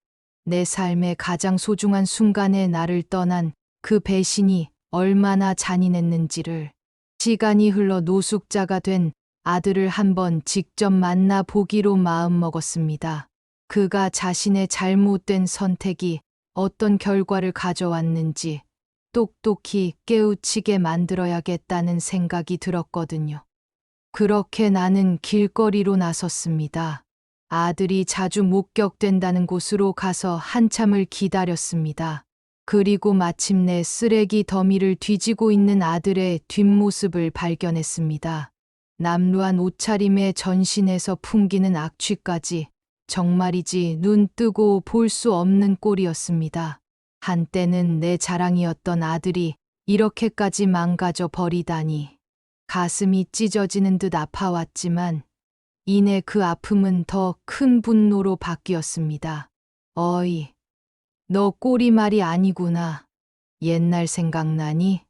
내 삶의 가장 소중한 순간에 나를 떠난 그 배신이 얼마나 잔인했는지를. 시간이 흘러 노숙자가 된 아들을 한번 직접 만나 보기로 마음먹었습니다. 그가 자신의 잘못된 선택이 어떤 결과를 가져왔는지 똑똑히 깨우치게 만들어야겠다는 생각이 들었거든요. 그렇게 나는 길거리로 나섰습니다. 아들이 자주 목격된다는 곳으로 가서 한참을 기다렸습니다. 그리고 마침내 쓰레기 더미를 뒤지고 있는 아들의 뒷모습을 발견했습니다. 남루한 옷차림에 전신에서 풍기는 악취까지 정말이지 눈 뜨고 볼 수 없는 꼴이었습니다. 한때는 내 자랑이었던 아들이 이렇게까지 망가져 버리다니. 가슴이 찢어지는 듯 아파왔지만 이내 그 아픔은 더 큰 분노로 바뀌었습니다. 어이, 너 꼬리말이 아니구나. 옛날 생각나니?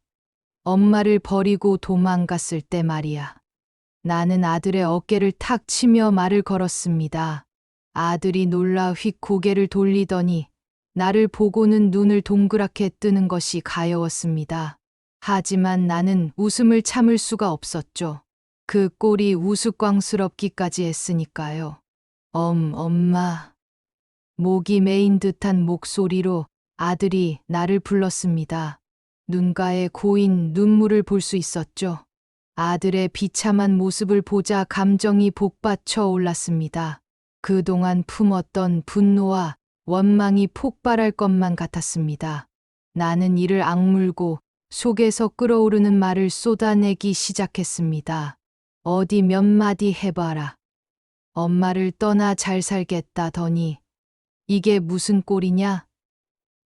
엄마를 버리고 도망갔을 때 말이야. 나는 아들의 어깨를 탁 치며 말을 걸었습니다. 아들이 놀라 휙 고개를 돌리더니 나를 보고는 눈을 동그랗게 뜨는 것이 가여웠습니다. 하지만 나는 웃음을 참을 수가 없었죠. 그 꼴이 우스꽝스럽기까지 했으니까요. 엄마. 목이 메인 듯한 목소리로 아들이 나를 불렀습니다. 눈가에 고인 눈물을 볼 수 있었죠. 아들의 비참한 모습을 보자 감정이 복받쳐 올랐습니다. 그동안 품었던 분노와 원망이 폭발할 것만 같았습니다. 나는 이를 악물고 속에서 끓어오르는 말을 쏟아내기 시작했습니다. 어디 몇 마디 해봐라. 엄마를 떠나 잘 살겠다더니 이게 무슨 꼴이냐?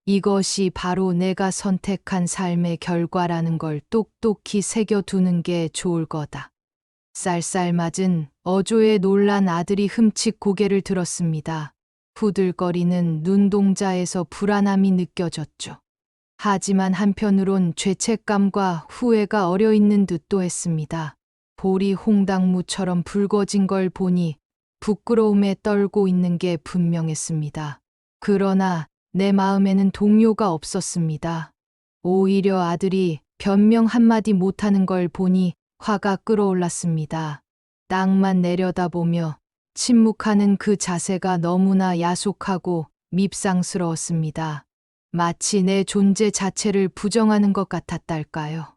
이것이 바로 내가 선택한 삶의 결과라는 걸 똑똑히 새겨두는 게 좋을 거다. 쌀쌀맞은 어조에 놀란 아들이 흠칫 고개를 들었습니다. 후들거리는 눈동자에서 불안함이 느껴졌죠. 하지만 한편으론 죄책감과 후회가 어려있는 듯도 했습니다. 볼이 홍당무처럼 붉어진 걸 보니 부끄러움에 떨고 있는 게 분명했습니다. 그러나 내 마음에는 동요가 없었습니다. 오히려 아들이 변명 한마디 못하는 걸 보니 화가 끓어올랐습니다. 땅만 내려다보며 침묵하는 그 자세가 너무나 야속하고 밉상스러웠습니다. 마치 내 존재 자체를 부정하는 것 같았달까요.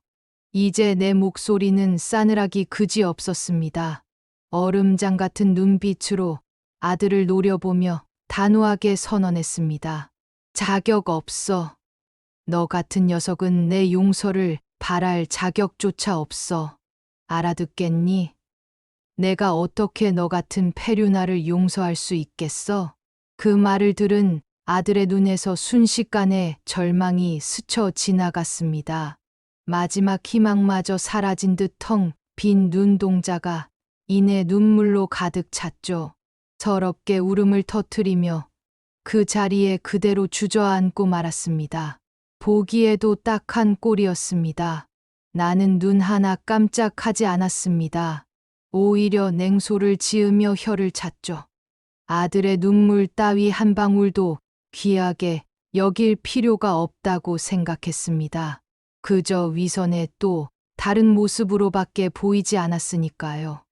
이제 내 목소리는 싸늘하기 그지없었습니다. 얼음장 같은 눈빛으로 아들을 노려보며 단호하게 선언했습니다. 자격 없어. 너 같은 녀석은 내 용서를 바랄 자격조차 없어. 알아듣겠니? 내가 어떻게 너 같은 페류나를 용서할 수 있겠어? 그 말을 들은 아들의 눈에서 순식간에 절망이 스쳐 지나갔습니다. 마지막 희망마저 사라진 듯 텅 빈 눈동자가 이내 눈물로 가득 찼죠. 서럽게 울음을 터뜨리며 그 자리에 그대로 주저앉고 말았습니다. 보기에도 딱한 꼴이었습니다. 나는 눈 하나 깜짝하지 않았습니다. 오히려 냉소를 지으며 혀를 찼죠. 아들의 눈물 따위 한 방울도 귀하게 여길 필요가 없다고 생각했습니다. 그저 위선의 또 다른 모습으로밖에 보이지 않았으니까요.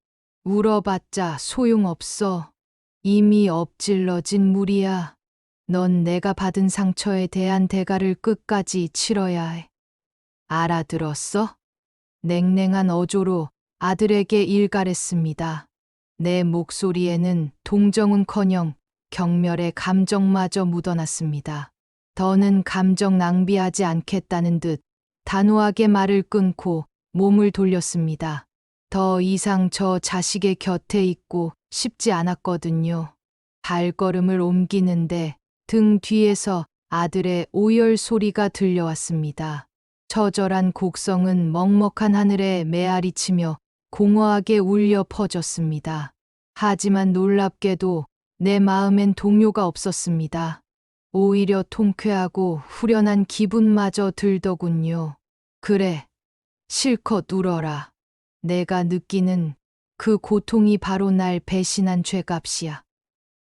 울어봤자 소용없어. 이미 엎질러진 물이야. 넌 내가 받은 상처에 대한 대가를 끝까지 치러야 해. 알아들었어? 냉랭한 어조로 아들에게 일갈했습니다. 내 목소리에는 동정은커녕 경멸의 감정마저 묻어났습니다. 더는 감정 낭비하지 않겠다는 듯 단호하게 말을 끊고 몸을 돌렸습니다. 더 이상 저 자식의 곁에 있고 싶지 않았거든요. 발걸음을 옮기는데 등 뒤에서 아들의 오열 소리가 들려왔습니다. 처절한 곡성은 먹먹한 하늘에 메아리치며 공허하게 울려 퍼졌습니다. 하지만 놀랍게도 내 마음엔 동요가 없었습니다. 오히려 통쾌하고 후련한 기분마저 들더군요. 그래, 실컷 울어라. 내가 느끼는 그 고통이 바로 날 배신한 죄값이야.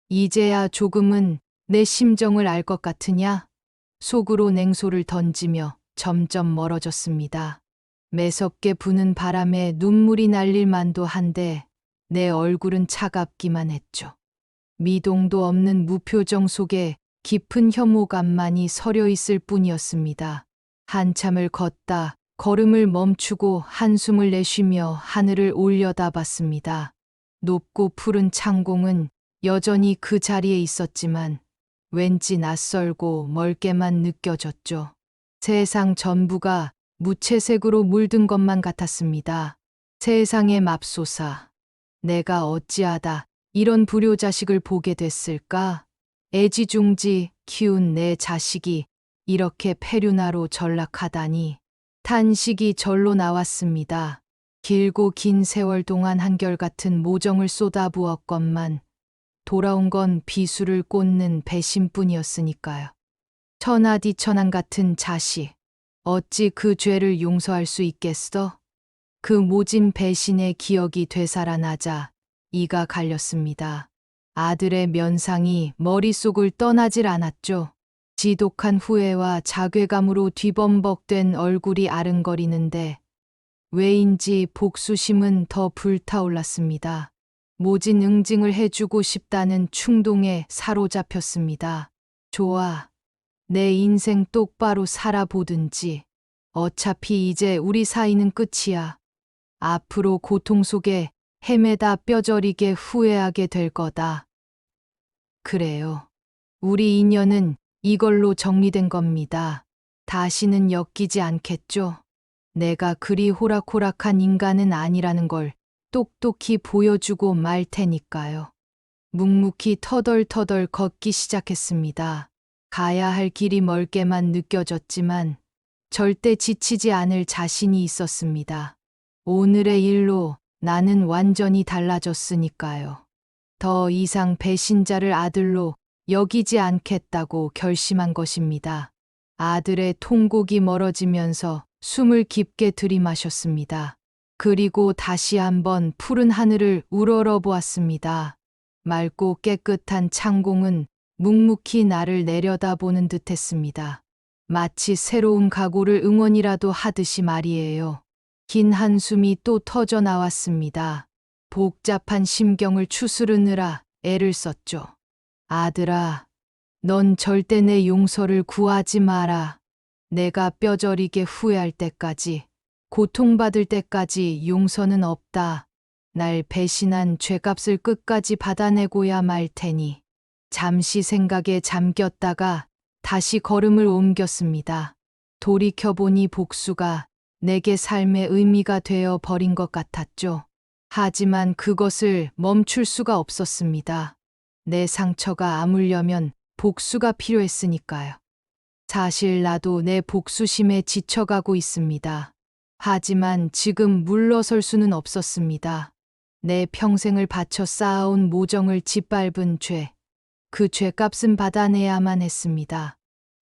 이제야 조금은 내 심정을 알 것 같으냐? 속으로 냉소를 던지며 점점 멀어졌습니다. 매섭게 부는 바람에 눈물이 날릴 만도 한데 내 얼굴은 차갑기만 했죠. 미동도 없는 무표정 속에 깊은 혐오감만이 서려 있을 뿐이었습니다. 한참을 걷다 걸음을 멈추고 한숨을 내쉬며 하늘을 올려다봤습니다. 높고 푸른 창공은 여전히 그 자리에 있었지만 왠지 낯설고 멀게만 느껴졌죠. 세상 전부가 무채색으로 물든 것만 같았습니다. 세상의 맙소사. 내가 어찌하다 이런 불효자식을 보게 됐을까? 애지중지 키운 내 자식이 이렇게 폐륜화로 전락하다니. 탄식이 절로 나왔습니다. 길고 긴 세월 동안 한결같은 모정을 쏟아부었건만 돌아온 건 비수를 꽂는 배신뿐이었으니까요. 천하디천한 같은 자식, 어찌 그 죄를 용서할 수 있겠어? 그 모진 배신의 기억이 되살아나자 이가 갈렸습니다. 아들의 면상이 머릿속을 떠나질 않았죠. 지독한 후회와 자괴감으로 뒤범벅된 얼굴이 아른거리는데 왜인지 복수심은 더 불타올랐습니다. 모진 응징을 해주고 싶다는 충동에 사로잡혔습니다. 좋아. 내 인생 똑바로 살아보든지. 어차피 이제 우리 사이는 끝이야. 앞으로 고통 속에 헤매다 뼈저리게 후회하게 될 거다. 그래요. 우리 인연은 이걸로 정리된 겁니다. 다시는 엮이지 않겠죠? 내가 그리 호락호락한 인간은 아니라는 걸 똑똑히 보여주고 말 테니까요. 묵묵히 터덜터덜 걷기 시작했습니다. 가야 할 길이 멀게만 느껴졌지만 절대 지치지 않을 자신이 있었습니다. 오늘의 일로 나는 완전히 달라졌으니까요. 더 이상 배신자를 아들로 여기지 않겠다고 결심한 것입니다. 아들의 통곡이 멀어지면서 숨을 깊게 들이마셨습니다. 그리고 다시 한번 푸른 하늘을 우러러 보았습니다. 맑고 깨끗한 창공은 묵묵히 나를 내려다보는 듯했습니다. 마치 새로운 각오를 응원이라도 하듯이 말이에요. 긴 한숨이 또 터져 나왔습니다. 복잡한 심경을 추스르느라 애를 썼죠. 아들아, 넌 절대 내 용서를 구하지 마라. 내가 뼈저리게 후회할 때까지, 고통받을 때까지 용서는 없다. 날 배신한 죄값을 끝까지 받아내고야 말 테니. 잠시 생각에 잠겼다가 다시 걸음을 옮겼습니다. 돌이켜보니 복수가 내게 삶의 의미가 되어 버린 것 같았죠. 하지만 그것을 멈출 수가 없었습니다. 내 상처가 아물려면 복수가 필요했으니까요. 사실 나도 내 복수심에 지쳐가고 있습니다. 하지만 지금 물러설 수는 없었습니다. 내 평생을 바쳐 쌓아온 모정을 짓밟은 죄, 그 죄값은 받아내야만 했습니다.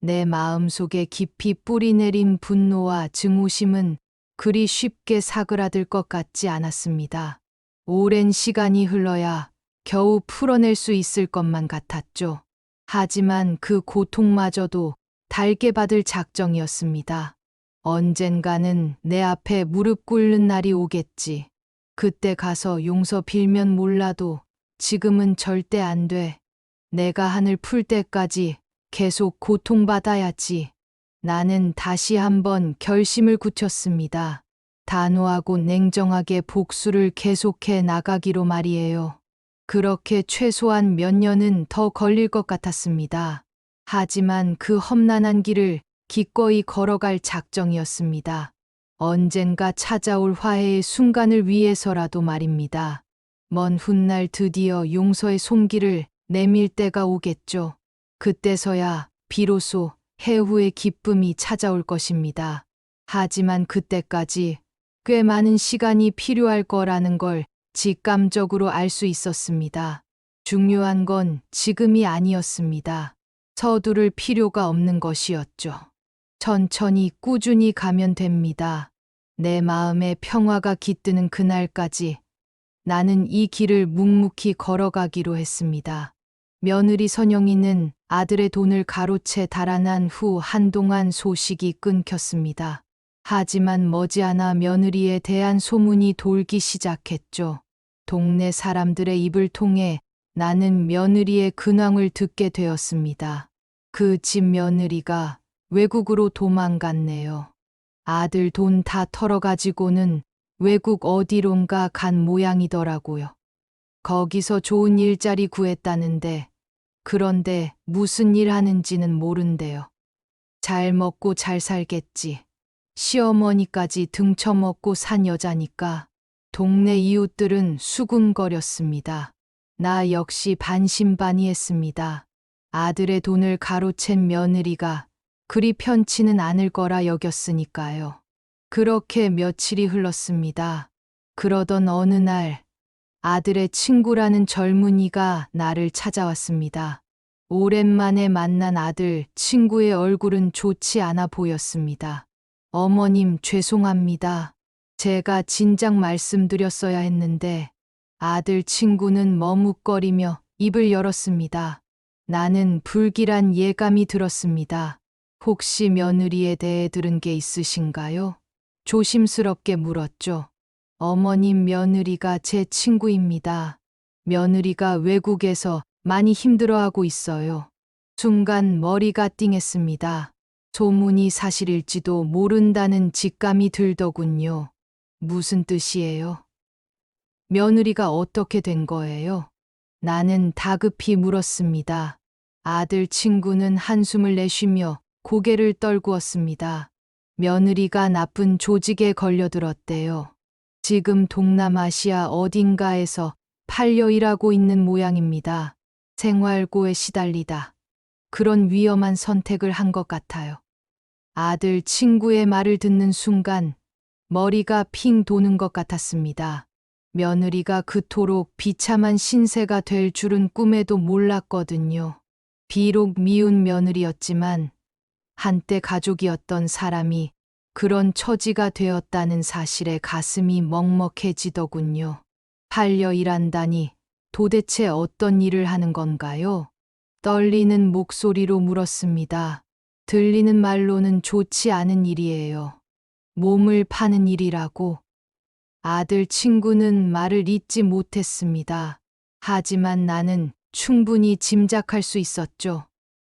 내 마음속에 깊이 뿌리내린 분노와 증오심은 그리 쉽게 사그라들 것 같지 않았습니다. 오랜 시간이 흘러야 겨우 풀어낼 수 있을 것만 같았죠. 하지만 그 고통마저도 달게 받을 작정이었습니다. 언젠가는 내 앞에 무릎 꿇는 날이 오겠지. 그때 가서 용서 빌면 몰라도 지금은 절대 안 돼. 내가 한을 풀 때까지 계속 고통받아야지. 나는 다시 한번 결심을 굳혔습니다. 단호하고 냉정하게 복수를 계속해 나가기로 말이에요. 그렇게 최소한 몇 년은 더 걸릴 것 같았습니다. 하지만 그 험난한 길을 기꺼이 걸어갈 작정이었습니다. 언젠가 찾아올 화해의 순간을 위해서라도 말입니다. 먼 훗날 드디어 용서의 손길을 내밀 때가 오겠죠. 그때서야 비로소 해후의 기쁨이 찾아올 것입니다. 하지만 그때까지 꽤 많은 시간이 필요할 거라는 걸 직감적으로 알 수 있었습니다. 중요한 건 지금이 아니었습니다. 서두를 필요가 없는 것이었죠. 천천히 꾸준히 가면 됩니다. 내 마음에 평화가 깃드는 그날까지 나는 이 길을 묵묵히 걸어가기로 했습니다. 며느리 선영이는 아들의 돈을 가로채 달아난 후 한동안 소식이 끊겼습니다. 하지만 머지않아 며느리에 대한 소문이 돌기 시작했죠. 동네 사람들의 입을 통해 나는 며느리의 근황을 듣게 되었습니다. 그 집 며느리가 외국으로 도망갔네요. 아들 돈 다 털어가지고는 외국 어디론가 간 모양이더라고요. 거기서 좋은 일자리 구했다는데, 그런데 무슨 일 하는지는 모른대요. 잘 먹고 잘 살겠지. 시어머니까지 등쳐먹고 산 여자니까. 동네 이웃들은 수군거렸습니다. 나 역시 반신반의했습니다. 아들의 돈을 가로챈 며느리가 그리 편치는 않을 거라 여겼으니까요. 그렇게 며칠이 흘렀습니다. 그러던 어느 날 아들의 친구라는 젊은이가 나를 찾아왔습니다. 오랜만에 만난 아들 친구의 얼굴은 좋지 않아 보였습니다. 어머님 죄송합니다. 제가 진작 말씀드렸어야 했는데 아들 친구는 머뭇거리며 입을 열었습니다. 나는 불길한 예감이 들었습니다. 혹시 며느리에 대해 들은 게 있으신가요? 조심스럽게 물었죠. 어머님 며느리가 제 친구입니다. 며느리가 외국에서 많이 힘들어하고 있어요. 순간 머리가 띵했습니다. 소문이 사실일지도 모른다는 직감이 들더군요. 무슨 뜻이에요? 며느리가 어떻게 된 거예요? 나는 다급히 물었습니다. 아들 친구는 한숨을 내쉬며 고개를 떨구었습니다. 며느리가 나쁜 조직에 걸려들었대요. 지금 동남아시아 어딘가에서 팔려 일하고 있는 모양입니다. 생활고에 시달리다. 그런 위험한 선택을 한 것 같아요. 아들 친구의 말을 듣는 순간 머리가 핑 도는 것 같았습니다. 며느리가 그토록 비참한 신세가 될 줄은 꿈에도 몰랐거든요. 비록 미운 며느리였지만 한때 가족이었던 사람이 그런 처지가 되었다는 사실에 가슴이 먹먹해지더군요. 팔려 일한다니 도대체 어떤 일을 하는 건가요? 떨리는 목소리로 물었습니다. 들리는 말로는 좋지 않은 일이에요. 몸을 파는 일이라고. 아들 친구는 말을 잇지 못했습니다. 하지만 나는 충분히 짐작할 수 있었죠.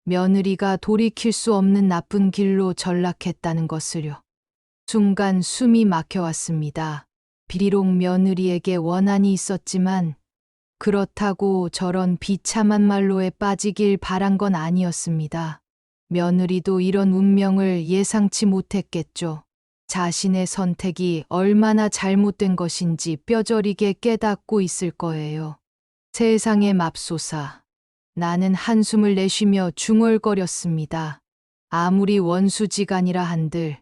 며느리가 돌이킬 수 없는 나쁜 길로 전락했다는 것을요. 순간 숨이 막혀왔습니다. 비록 며느리에게 원한이 있었지만 그렇다고 저런 비참한 말로에 빠지길 바란 건 아니었습니다. 며느리도 이런 운명을 예상치 못했겠죠. 자신의 선택이 얼마나 잘못된 것인지 뼈저리게 깨닫고 있을 거예요. 세상에 맙소사. 나는 한숨을 내쉬며 중얼거렸습니다. 아무리 원수지간이라 한들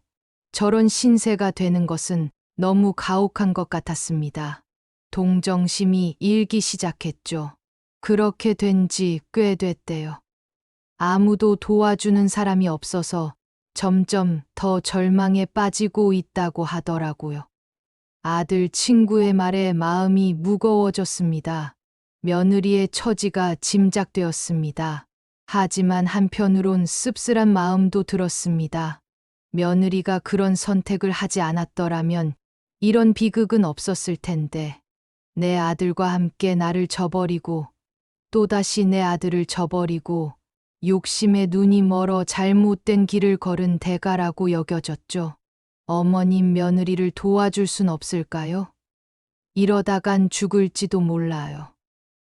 저런 신세가 되는 것은 너무 가혹한 것 같았습니다. 동정심이 일기 시작했죠. 그렇게 된 지 꽤 됐대요. 아무도 도와주는 사람이 없어서 점점 더 절망에 빠지고 있다고 하더라고요. 아들 친구의 말에 마음이 무거워졌습니다. 며느리의 처지가 짐작되었습니다. 하지만 한편으론 씁쓸한 마음도 들었습니다. 며느리가 그런 선택을 하지 않았더라면 이런 비극은 없었을 텐데, 내 아들과 함께 나를 저버리고 또다시 내 아들을 저버리고 욕심에 눈이 멀어 잘못된 길을 걸은 대가라고 여겨졌죠. 어머님 며느리를 도와줄 순 없을까요? 이러다간 죽을지도 몰라요.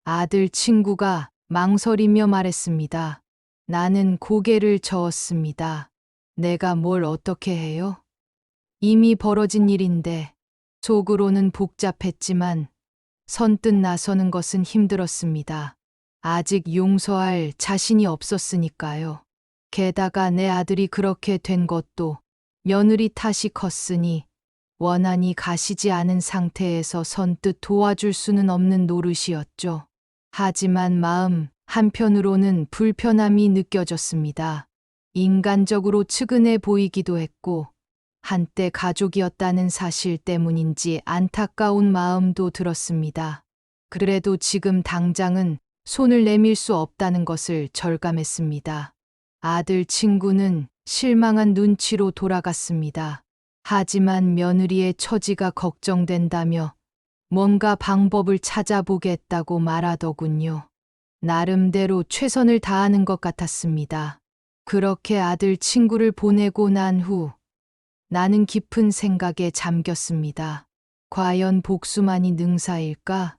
아들 친구가 망설이며 말했습니다. 나는 고개를 저었습니다. 내가 뭘 어떻게 해요? 이미 벌어진 일인데 속으로는 복잡했지만 선뜻 나서는 것은 힘들었습니다. 아직 용서할 자신이 없었으니까요. 게다가 내 아들이 그렇게 된 것도 며느리 탓이 컸으니 원한이 가시지 않은 상태에서 선뜻 도와줄 수는 없는 노릇이었죠. 하지만 마음 한편으로는 불편함이 느껴졌습니다. 인간적으로 측은해 보이기도 했고, 한때 가족이었다는 사실 때문인지 안타까운 마음도 들었습니다. 그래도 지금 당장은 손을 내밀 수 없다는 것을 절감했습니다. 아들 친구는 실망한 눈치로 돌아갔습니다. 하지만 며느리의 처지가 걱정된다며 뭔가 방법을 찾아보겠다고 말하더군요. 나름대로 최선을 다하는 것 같았습니다. 그렇게 아들 친구를 보내고 난 후 나는 깊은 생각에 잠겼습니다. 과연 복수만이 능사일까?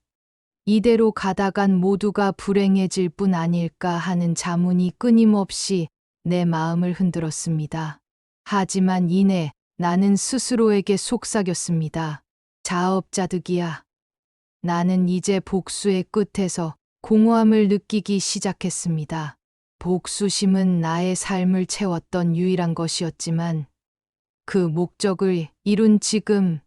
이대로 가다간 모두가 불행해질 뿐 아닐까 하는 자문이 끊임없이 내 마음을 흔들었습니다. 하지만 이내 나는 스스로에게 속삭였습니다. 자업자득이야. 나는 이제 복수의 끝에서 공허함을 느끼기 시작했습니다. 복수심은 나의 삶을 채웠던 유일한 것이었지만 그 목적을 이룬 지금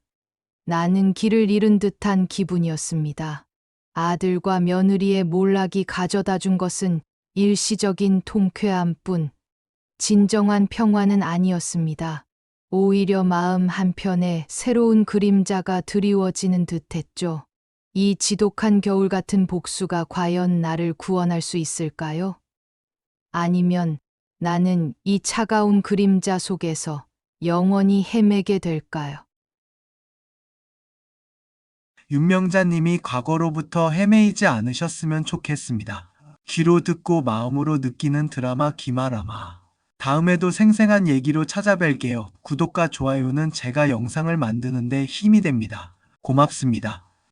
나는 길을 잃은 듯한 기분이었습니다. 아들과 며느리의 몰락이 가져다 준 것은 일시적인 통쾌함뿐 진정한 평화는 아니었습니다. 오히려 마음 한편에 새로운 그림자가 드리워지는 듯했죠. 이 지독한 겨울 같은 복수가 과연 나를 구원할 수 있을까요? 아니면 나는 이 차가운 그림자 속에서 영원히 헤매게 될까요? 윤명자님이 과거로부터 헤매이지 않으셨으면 좋겠습니다. 귀로 듣고 마음으로 느끼는 드라마 기마라마. 다음에도 생생한 얘기로 찾아뵐게요. 구독과 좋아요는 제가 영상을 만드는데 힘이 됩니다. 고맙습니다.